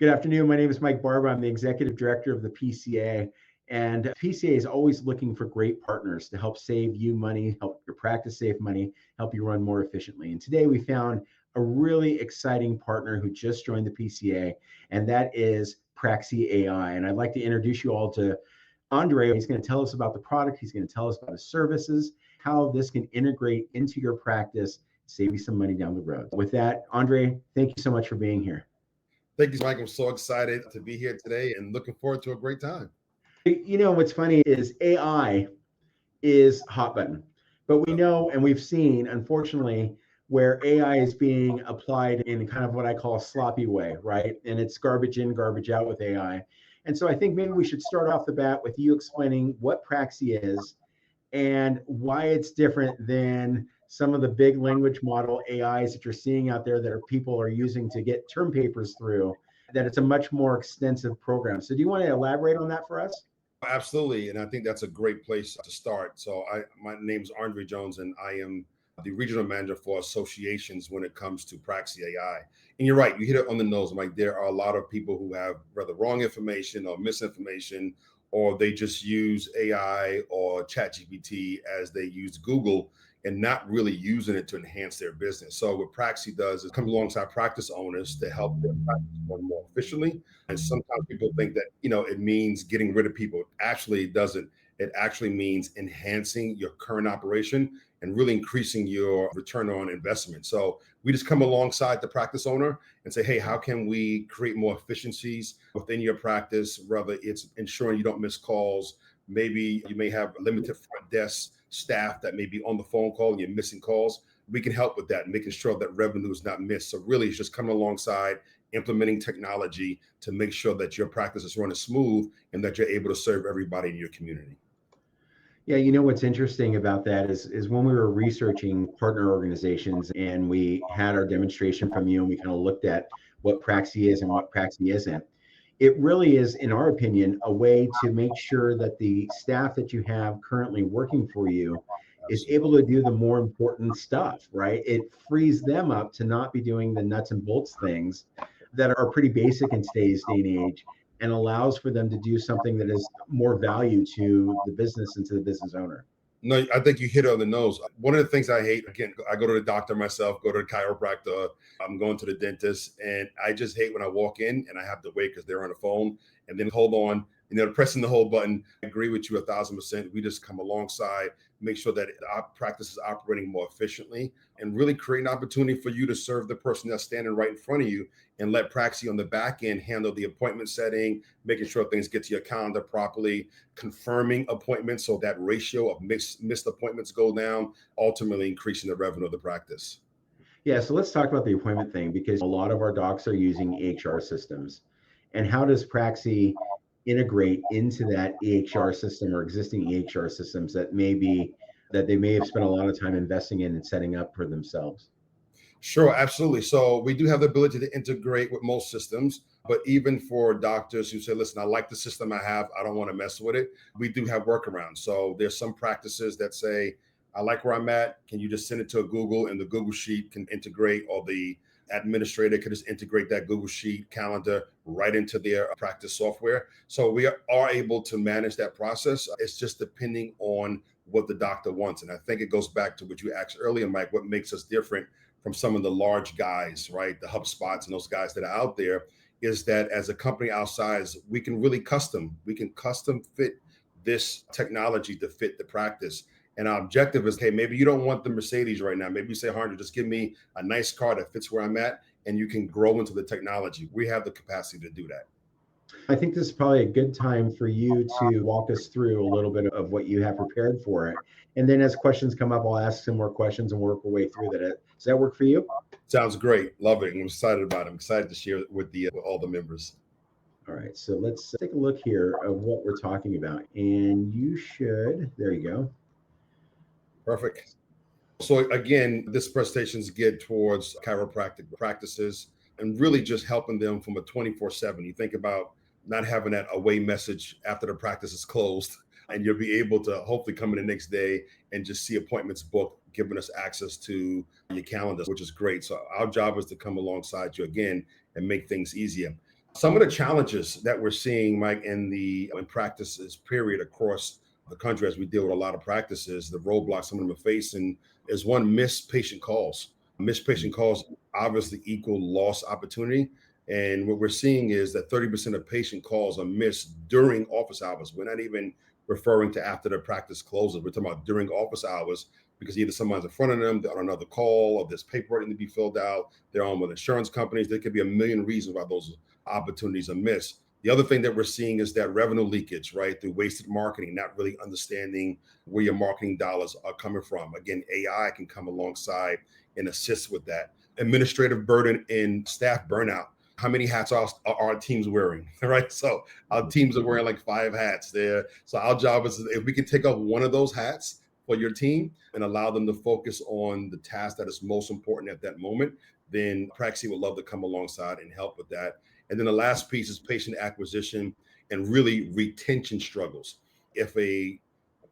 Good afternoon. My name is Mike Barber. I'm the executive director of the PCA. And PCA is always looking for great partners to help save you money, help your practice save money, help you run more efficiently. And today we found a really exciting partner who just joined the PCA, and that is Praxi AI. And I'd like to introduce you all to Andre. He's going to tell us about the product. He's going to tell us about his services, how this can integrate into your practice, save you some money down the road. With that, Andre, thank you so much for being here. Thank you, Mike. I'm so excited to be here today and looking forward to a great time. You know, what's funny is AI is hot button, but we know and we've seen, unfortunately, where AI is being applied in kind of what I call a sloppy way, right? And it's garbage in, garbage out with AI. And so I think maybe we should start off the bat with you explaining what Praxi is and why it's different than some of the big language model AIs that you're seeing out there that people are using to get term papers through, that it's a much more extensive program. So do you want to elaborate on that for us? Absolutely. And I think that's a great place to start. So my name is Andre Jones, and I am the regional manager for associations when it comes to Praxi AI. And you're right, you hit it on the nose, Mike. There are a lot of people who have rather wrong information or misinformation, or they just use AI or ChatGPT as they use Google and not really using it to enhance their business. So what Praxi does is come alongside practice owners to help their practice run more efficiently. And sometimes people think that, it means getting rid of people. Actually, it doesn't. It actually means enhancing your current operation and really increasing your return on investment. So we just come alongside the practice owner and say, hey, how can we create more efficiencies within your practice? Whether it's ensuring you don't miss calls, maybe you may have limited front desk staff that may be on the phone call and you're missing calls. We can help with that, making sure that revenue is not missed. So really it's just coming alongside, implementing technology to make sure that your practice is running smooth and that you're able to serve everybody in your community. Yeah, you know what's interesting about that is when we were researching partner organizations and we had our demonstration from you and we kind of looked at what Praxi is and what Praxi isn't, it really is, in our opinion, a way to make sure that the staff that you have currently working for you is able to do the more important stuff, right? It frees them up to not be doing the nuts and bolts things that are pretty basic in today's day and age, and allows for them to do something that is more value to the business and to the business owner. No, I think you hit it on the nose. One of the things I hate, again, I go to the doctor myself, go to the chiropractor, I'm going to the dentist, and I just hate when I walk in and I have to wait because they're on the phone and then hold on, pressing the hold button. I agree with you 1,000%. We just come alongside, make sure that our practice is operating more efficiently and really create an opportunity for you to serve the person that's standing right in front of you, and let Praxi on the back end handle the appointment setting, making sure things get to your calendar properly, confirming appointments so that ratio of missed appointments go down, ultimately increasing the revenue of the practice. Yeah, so let's talk about the appointment thing, because a lot of our docs are using EHR systems. And how does Praxi integrate into that EHR system or existing EHR systems that they may have spent a lot of time investing in and setting up for themselves? Sure, absolutely. So we do have the ability to integrate with most systems, but even for doctors who say, listen, I like the system I have, I don't want to mess with it, we do have workarounds. So there's some practices that say, I like where I'm at. Can you just send it to a Google, and the Google Sheet can integrate, or the administrator can just integrate that Google Sheet calendar right into their practice software. So we are able to manage that process. It's just depending on what the doctor wants. And I think it goes back to what you asked earlier, Mike, what makes us different from some of the large guys, right? The HubSpots and those guys that are out there, is that as a company our size, we can custom fit this technology to fit the practice. And our objective is, hey, maybe you don't want the Mercedes right now. Maybe you say, Harnder, just give me a nice car that fits where I'm at, and you can grow into the technology. We have the capacity to do that. I think this is probably a good time for you to walk us through a little bit of what you have prepared for it. And then as questions come up, I'll ask some more questions and work our way through that. Does that work for you? Sounds great. Love it. I'm excited about it. I'm excited to share it with all the members. All right, so let's take a look here of what we're talking about. And there you go. Perfect. So again, this presentation is geared towards chiropractic practices and really just helping them from a 24/7. You think about not having that away message after the practice is closed, and you'll be able to hopefully come in the next day and just see appointments booked, giving us access to your calendar, which is great. So our job is to come alongside you again and make things easier. Some of the challenges that we're seeing, Mike, in practices period across the country as we deal with a lot of practices, the roadblocks some of them are facing is one, missed patient calls. Missed patient calls obviously equal lost opportunity. And what we're seeing is that 30% of patient calls are missed during office hours. We're not even referring to after the practice closes. We're talking about during office hours because either someone's in front of them, they're on another call, or there's paperwork to be filled out, they're on with insurance companies. There could be a million reasons why those opportunities are missed. The other thing that we're seeing is that revenue leakage, right? Through wasted marketing, not really understanding where your marketing dollars are coming from. Again, AI can come alongside and assist with that. Administrative burden and staff burnout. How many hats are our teams wearing, right? So our teams are wearing like 5 hats there. So our job is, if we can take off one of those hats for your team and allow them to focus on the task that is most important at that moment, then Praxi would love to come alongside and help with that. And then the last piece is patient acquisition and really retention struggles. If a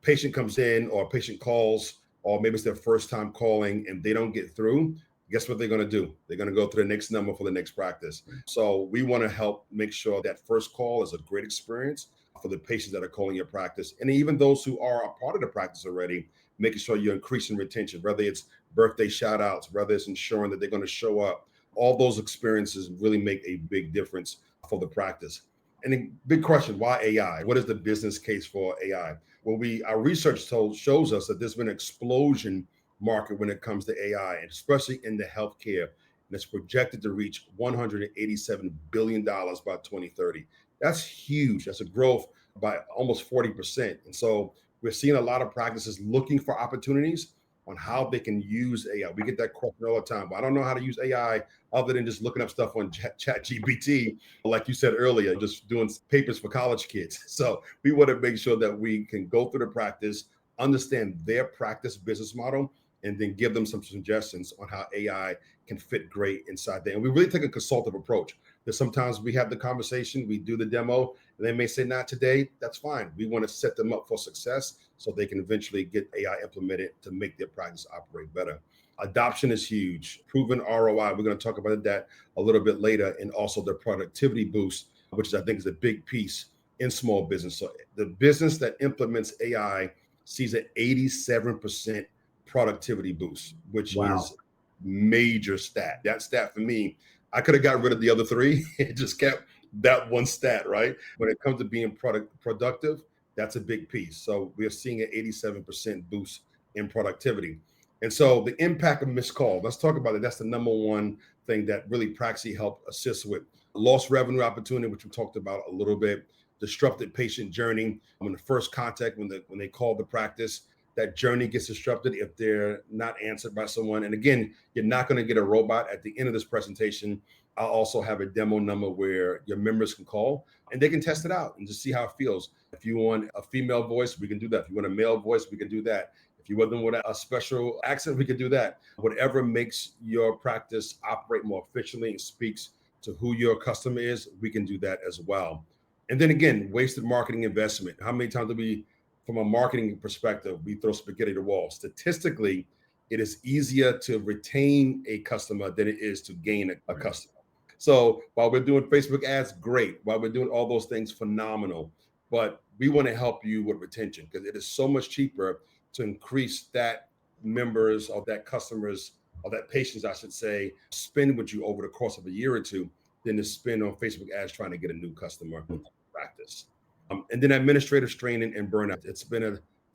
patient comes in or a patient calls, or maybe it's their first time calling and they don't get through, guess what they're going to do? They're going to go to the next number for the next practice. So we want to help make sure that first call is a great experience for the patients that are calling your practice. And even those who are a part of the practice already, making sure you're increasing retention, whether it's birthday shout outs, whether it's ensuring that they're going to show up. All those experiences really make a big difference for the practice. And the big question, why AI? What is the business case for AI? Well, our research shows us that there's been an explosion market when it comes to AI, and especially in the healthcare. And it's projected to reach $187 billion by 2030. That's huge. That's a growth by almost 40%. And so we're seeing a lot of practices looking for opportunities on how they can use AI. We get that question all the time, but I don't know how to use AI other than just looking up stuff on chat GPT, like you said earlier, just doing papers for college kids. So we want to make sure that we can go through the practice, understand their practice business model, and then give them some suggestions on how AI can fit great inside there. And we really take a consultative approach. That sometimes we have the conversation, we do the demo, and they may say, not today, that's fine. We want to set them up for success so they can eventually get AI implemented to make their practice operate better. Adoption is huge. Proven ROI, we're going to talk about that a little bit later, and also the productivity boost, which I think is a big piece in small business. So the business that implements AI sees an 87% productivity boost, which is major stat. That stat for me, I could have got rid of the other 3 and just kept that one stat, right? When it comes to being productive, that's a big piece. So we're seeing an 87% boost in productivity. And so the impact of missed call, let's talk about it. That's the number one thing that really Praxi helped assist with. Lost revenue opportunity, which we talked about a little bit. Disrupted patient journey. When the first contact, when they call the practice, that journey gets disrupted if they're not answered by someone. And again, you're not going to get a robot. At the end of this presentation, I'll also have a demo number where your members can call and they can test it out and just see how it feels. If you want a female voice, we can do that. If you want a male voice, we can do that. If you want them with a special accent, we can do that. Whatever makes your practice operate more efficiently and speaks to who your customer is, we can do that as well. And then again, wasted marketing investment. How many times do we, from a marketing perspective, we throw spaghetti at the wall? Statistically, it is easier to retain a customer than it is to gain a customer. So while we're doing Facebook ads, great. While we're doing all those things, phenomenal. But we want to help you with retention because it is so much cheaper to increase that members or that customers or that patients, I should say, spend with you over the course of a year or two than to spend on Facebook ads trying to get a new customer practice. And then administrative strain and burnout. It's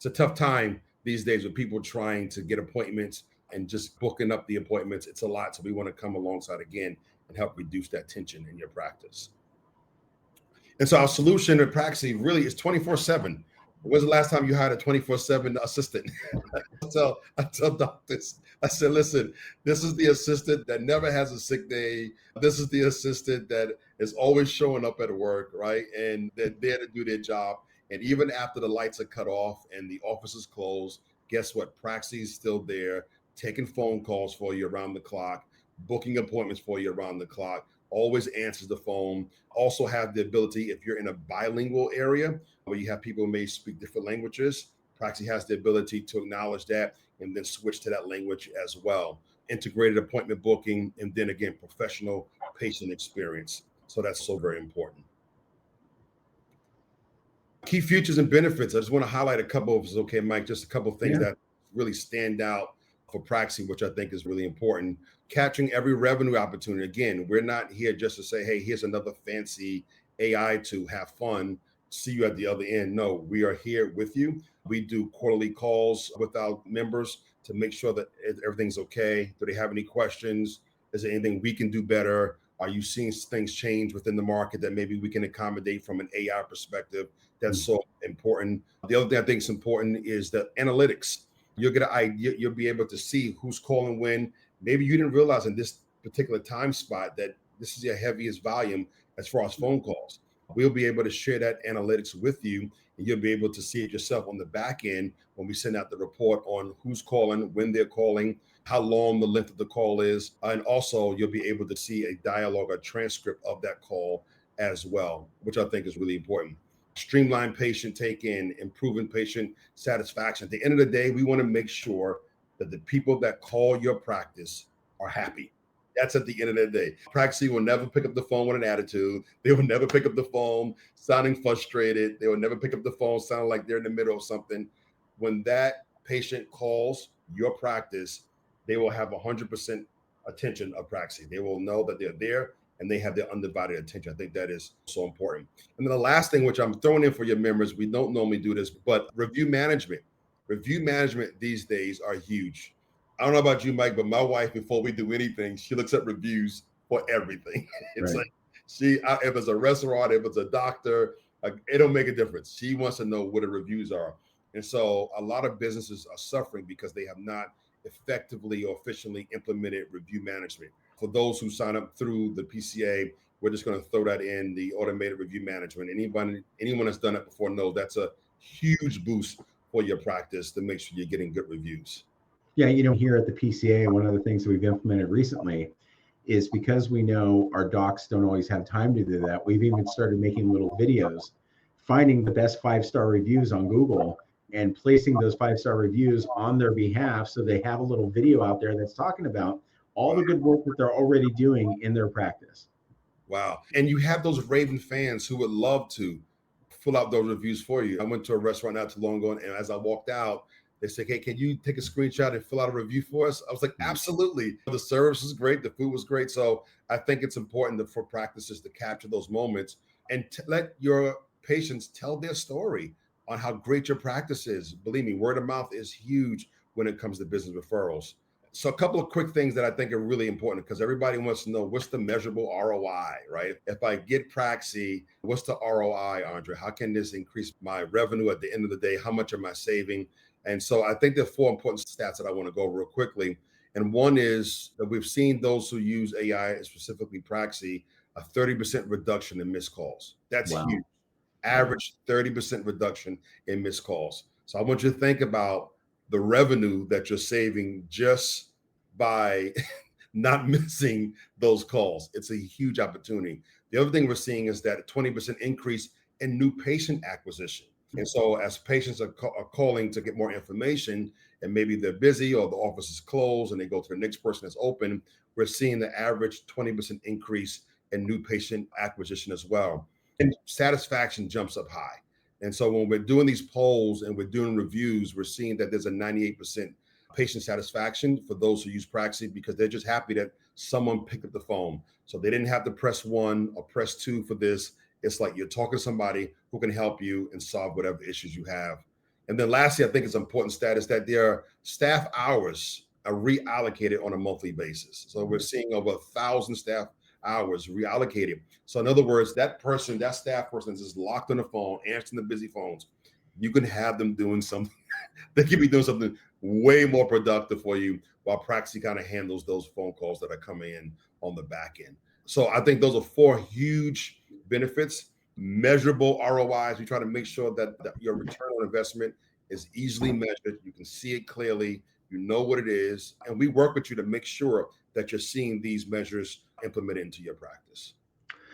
a tough time these days with people trying to get appointments and just booking up the appointments. It's a lot. So we want to come alongside again and help reduce that tension in your practice. And so our solution at Praxi really is 24/7. When's the last time you had a 24/7 assistant? I tell doctors, I said, listen, this is the assistant that never has a sick day. This is the assistant that is always showing up at work, right? And they're there to do their job. And even after the lights are cut off and the office is closed, guess what? Praxi is still there, taking phone calls for you around the clock, booking appointments for you around the clock, always answers the phone. Also have the ability, if you're in a bilingual area where you have people who may speak different languages, Praxi has the ability to acknowledge that and then switch to that language as well. Integrated appointment booking, and then again, professional patient experience. So that's so very important. Key features and benefits. I just want to highlight a couple of, okay, Mike, just a couple of things that really stand out for Praxi, which I think is really important. Capturing every revenue opportunity. Again, we're not here just to say, hey, here's another fancy AI to have fun, see you at the other end. No, we are here with you. We do quarterly calls with our members to make sure that everything's okay. Do they have any questions? Is there anything we can do better? Are you seeing things change within the market that maybe we can accommodate from an AI perspective? That's so important. The other thing I think is important is the analytics. You'll get an idea, you'll be able to see who's calling when. Maybe you didn't realize in this particular time spot that this is your heaviest volume as far as phone calls. We'll be able to share that analytics with you, and you'll be able to see it yourself on the back end when we send out the report on who's calling, when they're calling, how long the length of the call is. And also you'll be able to see a dialogue, a transcript of that call as well, which I think is really important. Streamline patient take-in, improving patient satisfaction. At the end of the day, we want to make sure that the people that call your practice are happy. That's at the end of the day. Praxi will never pick up the phone with an attitude. They will never pick up the phone sounding frustrated. They will never pick up the phone sounding like they're in the middle of something. When that patient calls your practice, they will have 100% attention of Praxi. They will know that they're there and they have their undivided attention. I think that is so important. And then the last thing, which I'm throwing in for your members, we don't normally do this, but review management. Review management these days are huge. I don't know about you, Mike, but my wife, before we do anything, she looks at reviews for everything. It's like if it's a restaurant, if it's a doctor, it don't make a difference. She wants to know what the reviews are. And so a lot of businesses are suffering because they have not effectively or efficiently implemented review management. For those who sign up through the PCA, we're just going to throw that in, the automated review management. Anyone that's done it before knows that's a huge boost for your practice to make sure you're getting good reviews. Yeah, here at the PCA, one of the things that we've implemented recently is because we know our docs don't always have time to do that. We've even started making little videos, finding the best 5-star reviews on Google and placing those 5-star reviews on their behalf. So they have a little video out there that's talking about all the good work that they're already doing in their practice. Wow. And you have those raving fans who would love to fill out those reviews for you. I went to a restaurant not too long ago, and as I walked out, they said, hey, can you take a screenshot and fill out a review for us? I was like, absolutely. The service was great. The food was great. So I think it's important for practices to capture those moments and let your patients tell their story on how great your practice is. Believe me, word of mouth is huge when it comes to business referrals. So a couple of quick things that I think are really important because everybody wants to know what's the measurable ROI, right? If I get Praxi, what's the ROI, Andre? How can this increase my revenue at the end of the day? How much am I saving? And so I think there are 4 important stats that I want to go over real quickly. And one is that we've seen those who use AI, specifically Praxi, a 30% reduction in missed calls. That's huge. Average 30% reduction in missed calls. So I want you to think about the revenue that you're saving just by not missing those calls. It's a huge opportunity. The other thing we're seeing is that a 20% increase in new patient acquisition. And so as patients are calling to get more information and maybe they're busy or the office is closed and they go to the next person that's open, we're seeing the average 20% increase in new patient acquisition as well. And satisfaction jumps up high. And so when we're doing these polls and we're doing reviews, we're seeing that there's a 98% patient satisfaction for those who use Praxi because they're just happy that someone picked up the phone. So they didn't have to press 1 or press 2 for this. It's like you're talking to somebody who can help you and solve whatever issues you have. And then lastly, I think it's an important stat is that their staff hours are reallocated on a monthly basis. So we're seeing over 1,000 staff hours reallocated. So in other words, that staff person is just locked on the phone, answering the busy phones. You can have them doing something. They could be doing something way more productive for you while Praxi kind of handles those phone calls that are coming in on the back end. So I think those are 4 huge benefits, measurable ROIs. We try to make sure that your return on investment is easily measured. You can see it clearly. You know what it is. And we work with you to make sure that you're seeing these measures implemented into your practice.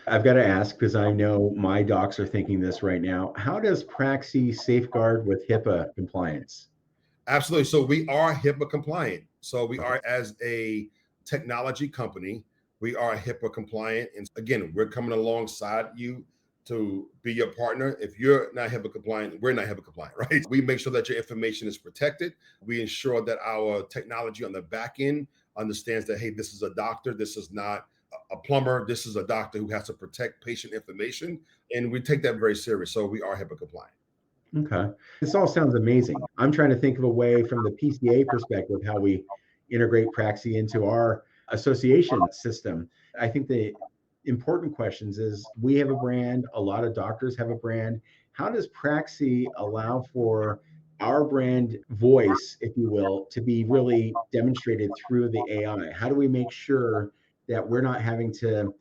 I've got to ask, because I know my docs are thinking this right now. How does Praxi safeguard with HIPAA compliance? Absolutely. So we are HIPAA compliant. So we are, as a technology company, We are HIPAA compliant. And again, we're coming alongside you to be your partner. If you're not HIPAA compliant, we're not HIPAA compliant, right? We make sure that your information is protected. We ensure that our technology on the back end understands that, hey, this is a doctor, this is not a plumber, this is a doctor who has to protect patient information. And we take that very serious. So we are HIPAA compliant. Okay. This all sounds amazing. I'm trying to think of a way from the PCA perspective how we integrate Praxi into our association system. I think the important questions is we have a brand, a lot of doctors have a brand. How does Praxi allow for our brand voice, if you will, to be really demonstrated through the AI? How do we make sure that we're not having to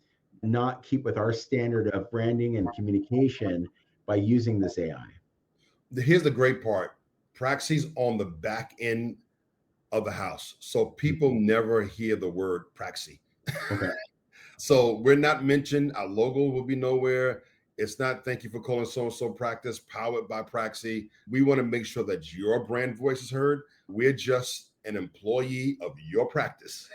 not keep with our standard of branding and communication by using this AI? Here's the great part. Praxi's on the back end of the house. So people never hear the word Praxi. Okay. So we're not mentioned. Our logo will be nowhere. It's not thank you for calling so-and-so practice, powered by Praxi. We want to make sure that your brand voice is heard. We're just an employee of your practice.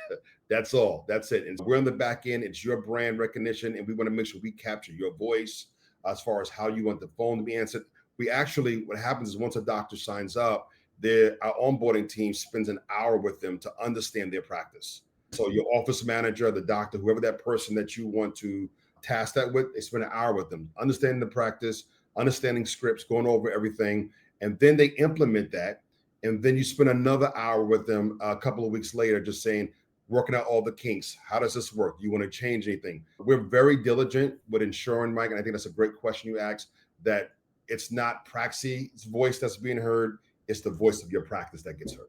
That's all. That's it. And we're on the back end. It's your brand recognition. And we want to make sure we capture your voice as far as how you want the phone to be answered. We actually, what happens is once a doctor signs up, our onboarding team spends an hour with them to understand their practice. So your office manager, the doctor, whoever that person that you want to task that with, they spend an hour with them, understanding the practice, understanding scripts, going over everything, and then they implement that. And then you spend another hour with them a couple of weeks later, just saying, working out all the kinks. How does this work? Do you want to change anything? We're very diligent with ensuring, Mike, and I think that's a great question you asked, that it's not Praxi's voice that's being heard, it's the voice of your practice that gets heard.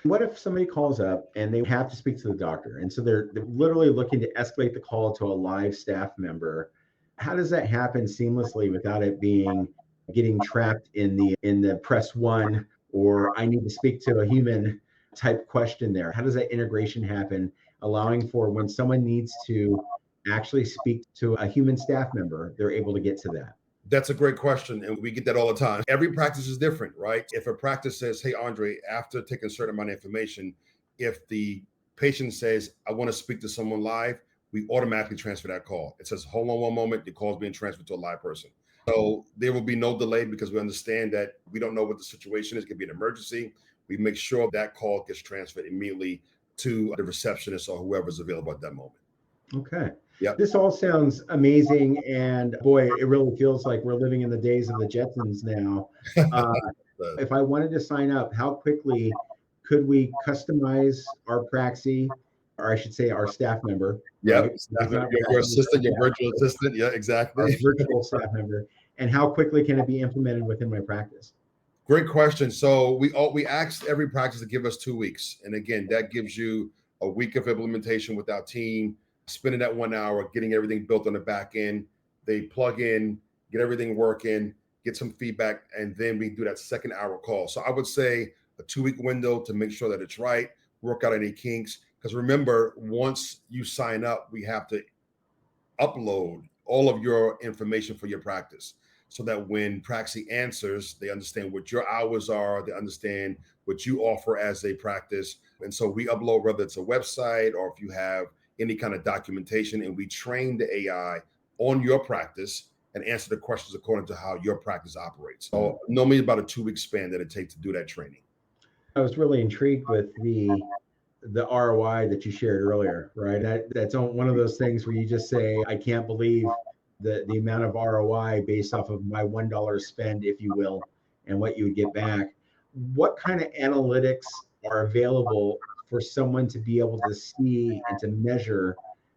What if somebody calls up and they have to speak to the doctor? And so they're literally looking to escalate the call to a live staff member. How does that happen seamlessly without it getting trapped in the press one, or I need to speak to a human type question there? How does that integration happen, allowing for when someone needs to actually speak to a human staff member, they're able to get to that? That's a great question. And we get that all the time. Every practice is different, right? If a practice says, hey, Andre, after taking a certain amount of information, if the patient says, I want to speak to someone live, we automatically transfer that call. It says, hold on one moment, the call is being transferred to a live person. So there will be no delay because we understand that we don't know what the situation is. It could be an emergency. We make sure that call gets transferred immediately to the receptionist or whoever's available at that moment. Okay. Yep. This all sounds amazing. And boy, it really feels like we're living in the days of the Jetsons now. If I wanted to sign up, how quickly could we customize our Praxi, or I should say our staff member? Yep. Right? Your assistant, your virtual assistant. Yeah, exactly. Our virtual staff member. And how quickly can it be implemented within my practice? Great question. So we asked every practice to give us 2 weeks. And again, that gives you a week of implementation with our team, spending that 1 hour, getting everything built on the back end. They plug in, get everything working, get some feedback, and then we do that second hour call. So I would say a 2-week window to make sure that it's right, work out any kinks. Because remember, once you sign up, we have to upload all of your information for your practice so that when Praxi answers, they understand what your hours are, they understand what you offer as a practice. And so we upload, whether it's a website or if you have any kind of documentation, and we train the AI on your practice and answer the questions according to how your practice operates. So normally about a 2-week span that it takes to do that training. I was really intrigued with the ROI that you shared earlier, right? That's one of those things where you just say, I can't believe the amount of ROI based off of my $1 spend, if you will, and what you would get back. What kind of analytics are available for someone to be able to see and to measure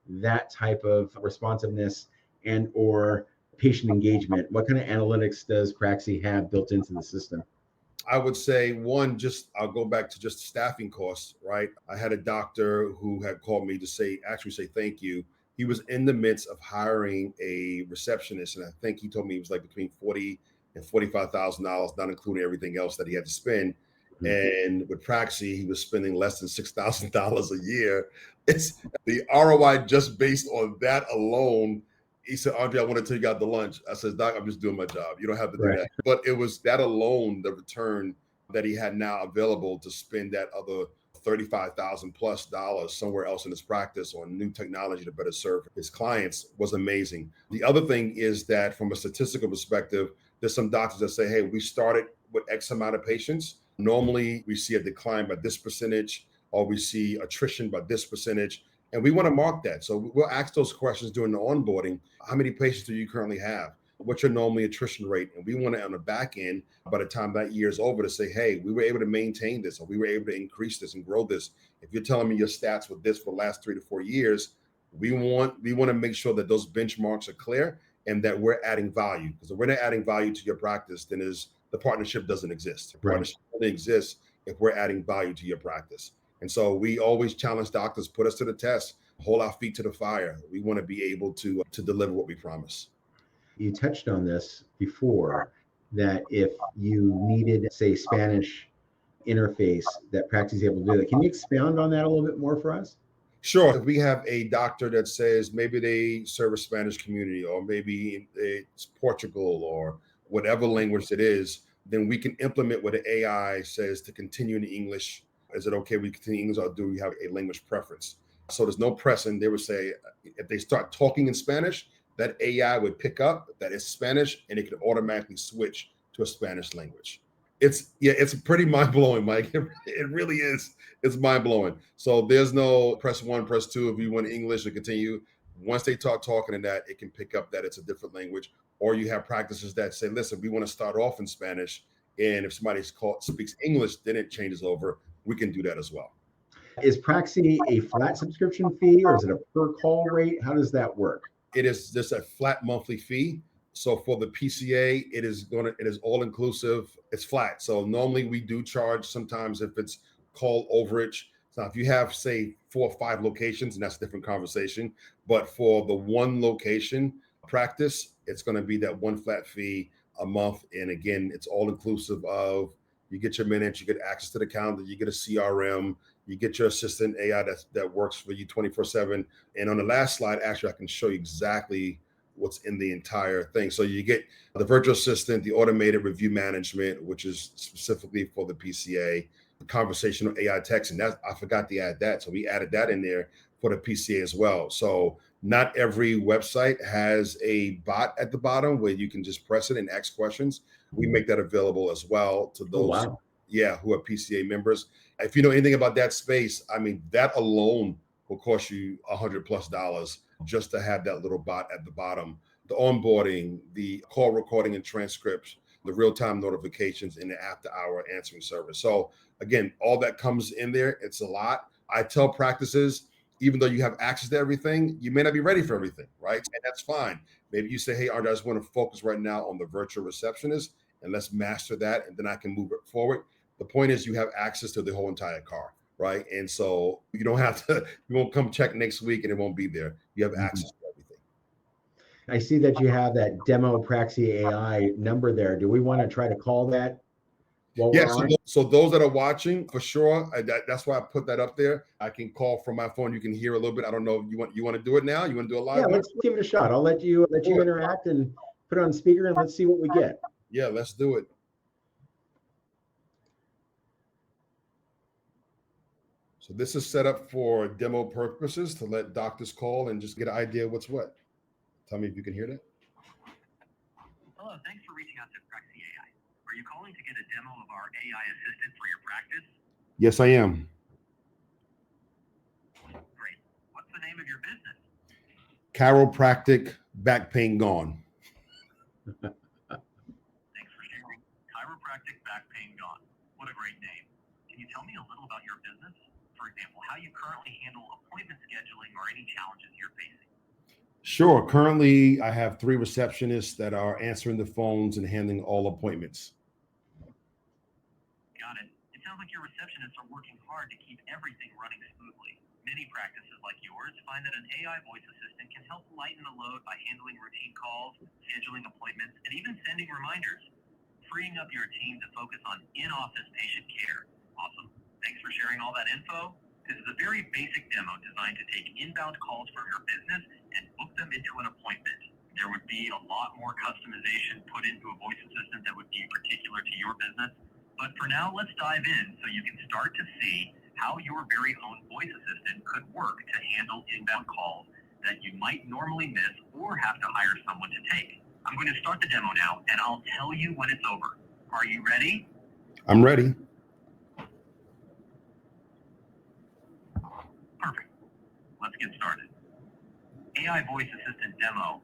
that type of responsiveness and or patient engagement? What kind of analytics does Praxi have built into the system? I would say one, I'll go back to just staffing costs, right? I had a doctor who had called me to actually say thank you. He was in the midst of hiring a receptionist, and I think he told me it was like between $40,000 and $45,000, not including everything else that he had to spend. And with Praxi, he was spending less than $6,000 a year. It's the ROI just based on that alone. He said, Andre, I want to tell you got the lunch. I said, Doc, I'm just doing my job. You don't have to do that. But it was that alone, the return that he had now available to spend that other $35,000 plus somewhere else in his practice on new technology to better serve his clients was amazing. The other thing is that from a statistical perspective, there's some doctors that say, hey, we started with X amount of patients. Normally we see a decline by this percentage, or we see attrition by this percentage. And we want to mark that. So we'll ask those questions during the onboarding. How many patients do you currently have? What's your normally attrition rate? And we want to, on the back end, by the time that year is over, to say, hey, we were able to maintain this, or we were able to increase this and grow this. If you're telling me your stats with this for the last 3 to 4 years, we want to make sure that those benchmarks are clear and that we're adding value. Because if we're not adding value to your practice, then the partnership doesn't exist. The partnership only exists if we're adding value to your practice. And so we always challenge doctors, put us to the test, hold our feet to the fire. We want to be able to deliver what we promise. You touched on this before, that if you needed, say, Spanish interface, that Praxi is able to do that. Can you expound on that a little bit more for us? Sure. If we have a doctor that says maybe they serve a Spanish community, or maybe it's Portugal or whatever language it is, then we can implement what the AI says to continue in English. Is it okay we continue English, or do we have a language preference? So there's no pressing. They would say if they start talking in Spanish, that AI would pick up that it's Spanish, and it could automatically switch to a Spanish language. It's pretty mind-blowing, Mike. It really is. It's mind-blowing. So there's no press 1, press 2 if you want English to continue. Once they start talking in that, it can pick up that it's a different language. Or you have practices that say, listen, we want to start off in Spanish, and if somebody speaks English, then it changes over. We can do that as well. Is Praxi a flat subscription fee, or is it a per call rate? How does that work? It is just a flat monthly fee. So for the PCA, it is all inclusive. It's flat. So normally we do charge sometimes if it's call overage. So if you have, say, 4 or 5 locations, and that's a different conversation. But for the one location practice, it's going to be that one flat fee a month. And again, it's all inclusive of, you get your minutes, you get access to the calendar, you get a CRM, you get your assistant AI that works for you 24/7. And on the last slide, actually, I can show you exactly what's in the entire thing. So you get the virtual assistant, the automated review management, which is specifically for the PCA, the conversational AI text, and I forgot to add that. So we added that in there for the PCA as well. So not every website has a bot at the bottom where you can just press it and ask questions. We make that available as well to those, who are PCA members. If you know anything about that space, I mean, that alone will cost you $100+ just to have that little bot at the bottom. The onboarding, the call recording and transcripts, the real-time notifications, and the after-hour answering service. So again, all that comes in there. It's a lot. I tell practices, even though you have access to everything, you may not be ready for everything, right? And that's fine. Maybe you say, hey, Art, I just want to focus right now on the virtual receptionist, and let's master that, and then I can move it forward. The point is you have access to the whole entire car, right? And so you don't have to, you won't come check next week and it won't be there. You have access to everything. I see that you have that demo Praxi AI number there. Do we want to try to call that while we're on? So those that are watching, for sure, that's why I put that up there. I can call from my phone. You can hear a little bit. I don't know if you want to do it now? You want to do a live? Yeah, let's give it a shot. I'll let you interact and put it on speaker, and let's see what we get. Yeah, let's do it. So this is set up for demo purposes to let doctors call and just get an idea of what's what. Tell me if you can hear that. Hello, thanks for reaching out to Praxi AI. Are you calling to get a demo of our AI assistant for your practice? Yes, I am. Great. What's the name of your business? Chiropractic Back Pain Gone. Thanks for sharing. Chiropractic Back Pain Gone. What a great name. Can you tell me a little about your business? For example, how you currently handle appointment scheduling or any challenges you're facing? Sure. Currently, I have 3 receptionists that are answering the phones and handling all appointments. Got it. It sounds like your receptionists are working hard to keep everything running smoothly. Many practices like yours find that an AI voice assistant can help lighten the load by handling routine calls, scheduling appointments, and even sending reminders, freeing up your team to focus on in-office patient care. Awesome. Thanks for sharing all that info. This is a very basic demo designed to take inbound calls from your business and book them into an appointment. There would be a lot more customization put into a voice assistant that would be particular to your business. But for now, let's dive in so you can start to see how your very own voice assistant could work to handle inbound calls that you might normally miss or have to hire someone to take. I'm going to start the demo now, and I'll tell you when it's over. Are you ready? I'm ready. Perfect. Let's get started. AI voice assistant demo.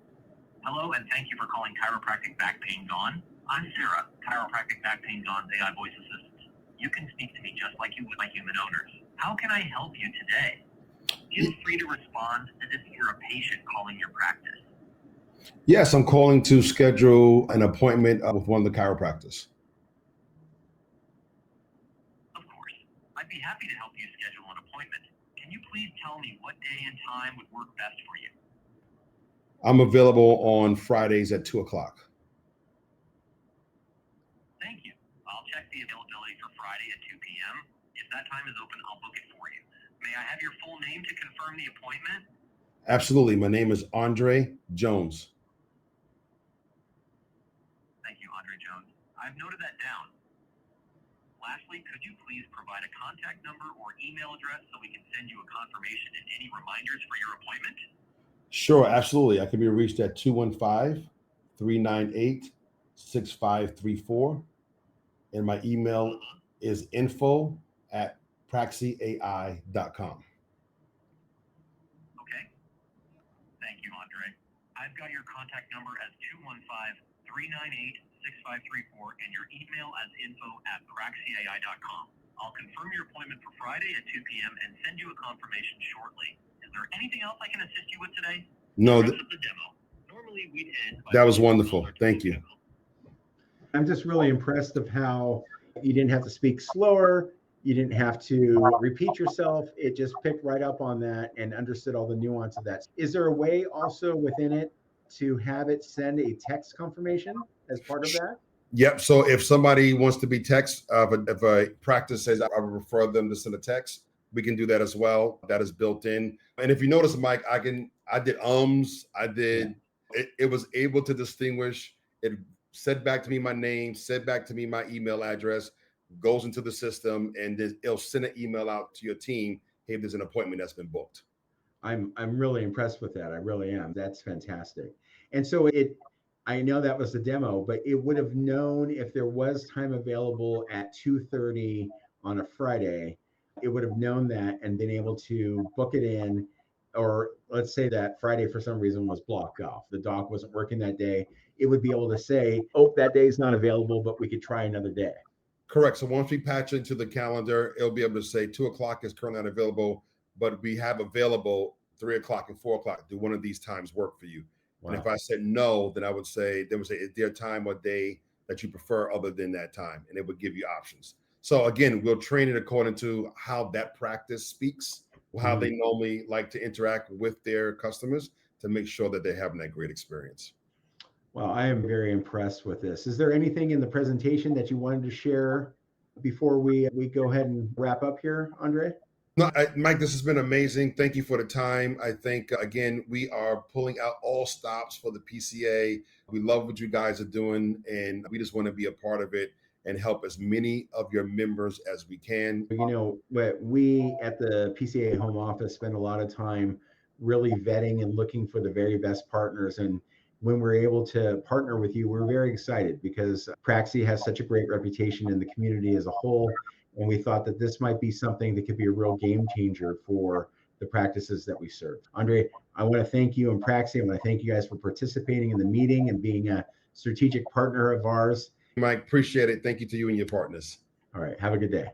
Hello, and thank you for calling Chiropractic Back Pain Gone. I'm Sarah, Chiropractic Back Pain Gone's AI voice assistant. You can speak to me just like you would my human owners. How can I help you today? Feel free to respond as if you're a patient calling your practice. Yes, I'm calling to schedule an appointment with one of the chiropractors. Of course. I'd be happy to help you schedule an appointment. Can you please tell me what day and time would work best for you? I'm available on Fridays at 2 o'clock. Thank you. I'll check the availability for Friday at 2 p.m. If that time is open, I'll book it for you. May I have your full name to confirm the appointment? Absolutely. My name is Andre Jones. Thank you, Andre Jones. I've noted that down. Lastly, could you please provide a contact number or email address so we can send you a confirmation and any reminders for your appointment? Sure, absolutely. I can be reached at 215-398-6534. And my email is info@praxiai.com. Okay. Thank you, Andre. I've got your contact number as 215-398-6534 and your email as info@praxiai.com. I'll confirm your appointment for Friday at 2 p.m. and send you a confirmation shortly. Is there anything else I can assist you with today? No, The rest of the demo. Normally we'd end by that was wonderful. Thank you. I'm just really impressed of how you didn't have to speak slower. You didn't have to repeat yourself. It just picked right up on that and understood all the nuance of that. Is there a way also within it to have it send a text confirmation as part of that? Yep. So if somebody wants to be text, if a practice says I would refer them to send a text, we can do that as well. That is built in. And if you notice, Mike, I did it was able to distinguish. It said back to me my name, said back to me my email address, goes into the system, and it'll send an email out to your team. Hey, there's an appointment that's been booked. I'm really impressed with that. I really am. That's fantastic. And so I know that was the demo, but it would have known if there was time available at 2:30 on a Friday, it would have known that and been able to book it in. Or let's say that Friday for some reason was blocked off. The doc wasn't working that day. It would be able to say, oh, that day is not available, but we could try another day. Correct. So once we patch into the calendar, it'll be able to say 2 o'clock is currently not available, but we have available 3 o'clock and 4 o'clock. Do one of these times work for you? Wow. And if I said no, then they would say, is there a time or day that you prefer other than that time? And it would give you options. So again, we'll train it according to how that practice speaks, how they normally like to interact with their customers to make sure that they're having that great experience. Well, I am very impressed with this. Is there anything in the presentation that you wanted to share before we go ahead and wrap up here, Andre? No, Mike, this has been amazing. Thank you for the time. I think, again, we are pulling out all stops for the PCA. We love what you guys are doing, and we just want to be a part of it and help as many of your members as we can. You know, we at the PCA home office spend a lot of time really vetting and looking for the very best partners. And when we're able to partner with you, we're very excited because Praxi has such a great reputation in the community as a whole. And we thought that this might be something that could be a real game changer for the practices that we serve. Andre, I want to thank you and Praxi. I want to thank you guys for participating in the meeting and being a strategic partner of ours. Mike, appreciate it. Thank you to you and your partners. All right. Have a good day.